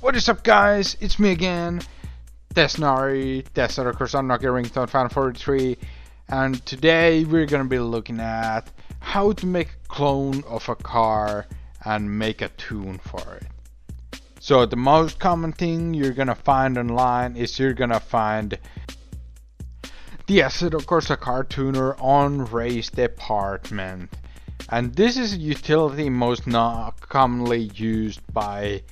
What is up, guys? It's me again, Desnari, Assetto Corsa Ringtone Fan 43, and today we're gonna be looking at how to make a clone of a car and make a tune for it. So the most common thing you're gonna find online is you're gonna find the Assetto Corsa car tuner on race department, and this is a utility most not commonly used by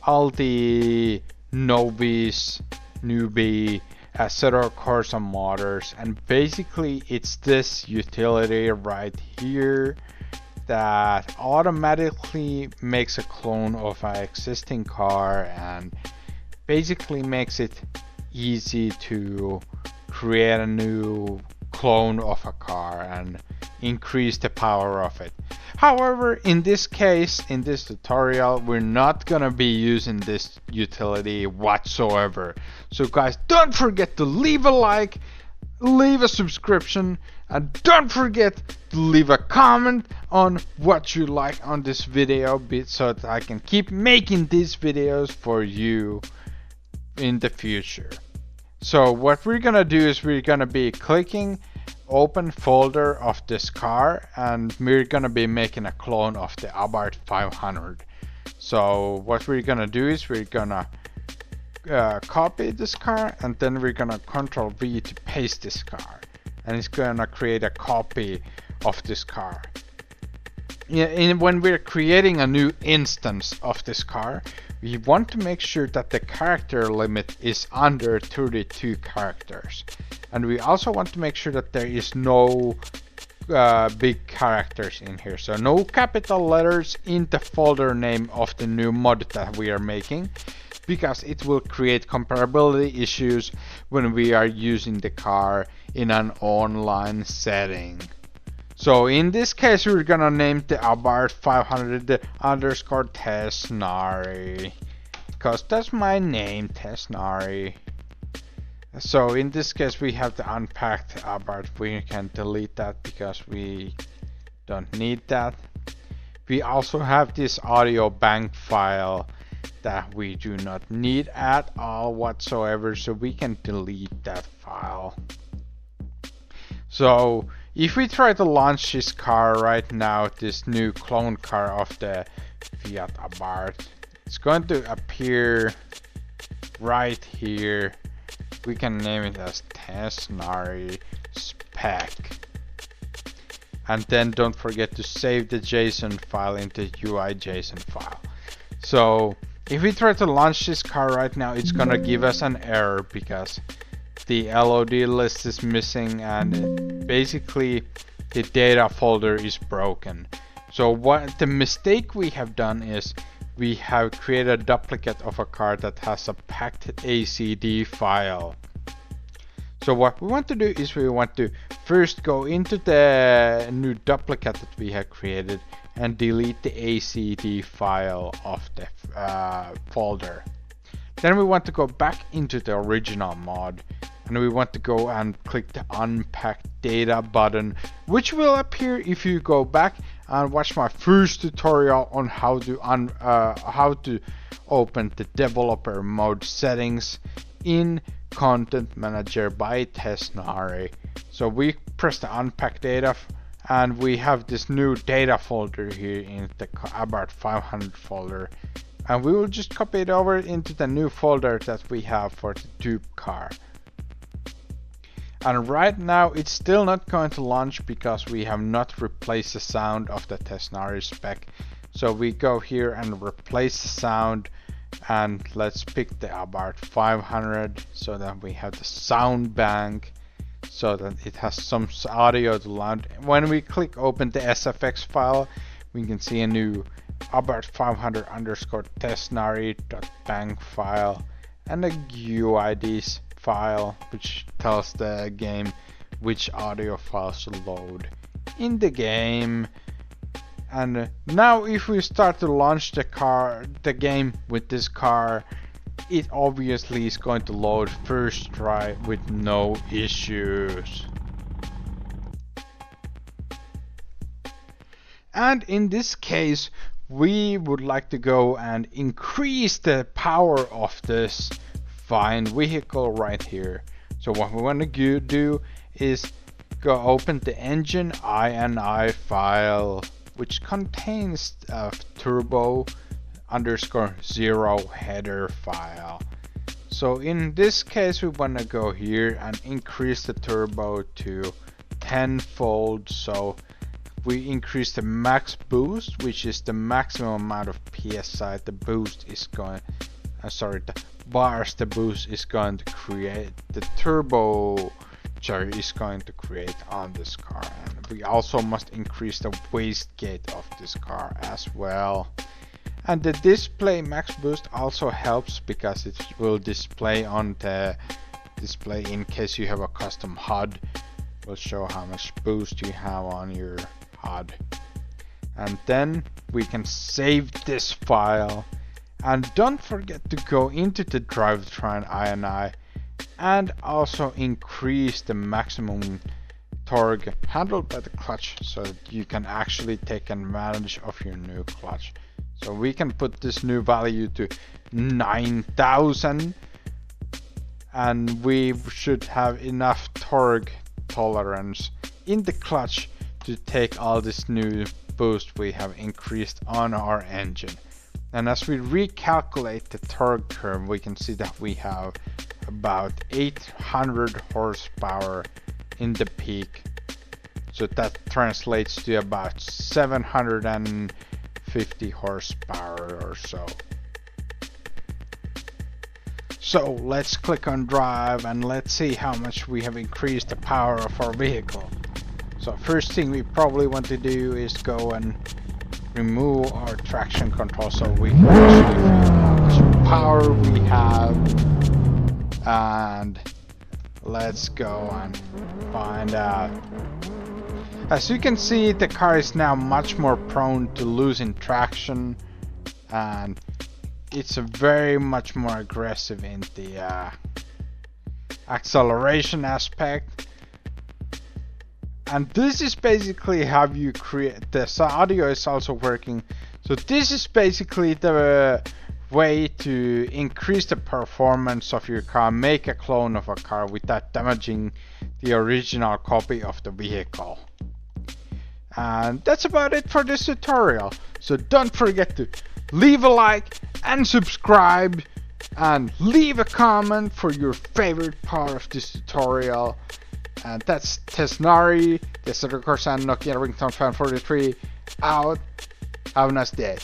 all the novice, newbie, Assetto Corsa modders, and basically it's this utility right here that automatically makes a clone of an existing car and basically makes it easy to create a new clone of a car and increase the power of it. However, in this case, in this tutorial, we're not gonna be using this utility whatsoever. So guys, don't forget to leave a like, leave a subscription, and don't forget to leave a comment on what you like on this video so that I can keep making these videos for you in the future. So what we're gonna do is we're gonna be clicking open folder of this car and we're gonna be making a clone of the Abarth 500. So what we're gonna do is we're gonna copy this car and then we're gonna Ctrl V to paste this car, and it's gonna create a copy of this car. When we're creating a new instance of this car, we want to make sure that the character limit is under 32 characters. And we also want to make sure that there is no big characters in here. So no capital letters in the folder name of the new mod that we are making, because it will create comparability issues when we are using the car in an online setting. So in this case, we're gonna name the Abarth 500 underscore Tesnari, because that's my name, Tesnari. So in this case, we have the unpacked Abarth. We can delete that because we don't need that. We also have this audio bank file that we do not need at all whatsoever, so we can delete that file. So if we try to launch this car right now, this new clone car of the Fiat Abarth, it's going to appear right here. We can name it as Tesnari Spec. And then don't forget to save the JSON file into UI JSON file. So if we try to launch this car right now, it's gonna give us an error because the LOD list is missing and basically the data folder is broken. So what the mistake we have done is we have created a duplicate of a car that has a packed ACD file. So what we want to do is we want to first go into the new duplicate that we have created and delete the ACD file of the folder. Then we want to go back into the original mod and we want to go and click the unpack data button, which will appear if you go back and watch my first tutorial on how to open the developer mode settings in Content Manager by Tesnari. So we press the unpack data and we have this new data folder here in the Abarth 500 folder, and we will just copy it over into the new folder that we have for the tube car. And right now it's still not going to launch because we have not replaced the sound of the Tesnari Spec. So we go here and replace the sound, and let's pick the Abarth 500 so that we have the sound bank so that it has some audio to load. When we click open the SFX file, we can see a new Abarth 500 underscore Tesnari.bank file and a UIDs file which tells the game which audio files to load in the game. And now if we start to launch the game with this car, it obviously is going to load first try with no issues. And in this case, we would like to go and increase the power of this fine vehicle right here. So what we want to do is go open the engine ini file, which contains a turbo underscore 0 header file. So in this case we want to go here and increase the turbo to 10-fold. So we increase the max boost, which is the maximum amount of psi the boost is going, the bars the boost is going to create, the turbo is going to create on this car. And we also must increase the wastegate of this car as well. And the display max boost also helps because it will display on the display in case you have a custom HUD. Will show how much boost you have on your HUD. And then we can save this file. And don't forget to go into the drivetrain ini and also increase the maximum torque handled by the clutch so that you can actually take advantage of your new clutch. So we can put this new value to 9,000, and we should have enough torque tolerance in the clutch to take all this new boost we have increased on our engine. And as we recalculate the torque curve, we can see that we have about 800 horsepower in the peak. So that translates to about 750 horsepower or so. So let's click on drive and let's see how much we have increased the power of our vehicle. So first thing we probably want to do is go and remove our traction control so we can actually feel how much power we have. And let's go and find out. As you can see, the car is now much more prone to losing traction, and it's very much more aggressive in the acceleration aspect. And this is basically how you create this. Audio is also working. So this is basically the way to increase the performance of your car, make a clone of a car without damaging the original copy of the vehicle. And that's about it for this tutorial. So don't forget to leave a like and subscribe and leave a comment for your favorite part of this tutorial. And that's Tesnari, the Assetto Corsa and Nokia Ringtone Fan 43 out. Have a nice day.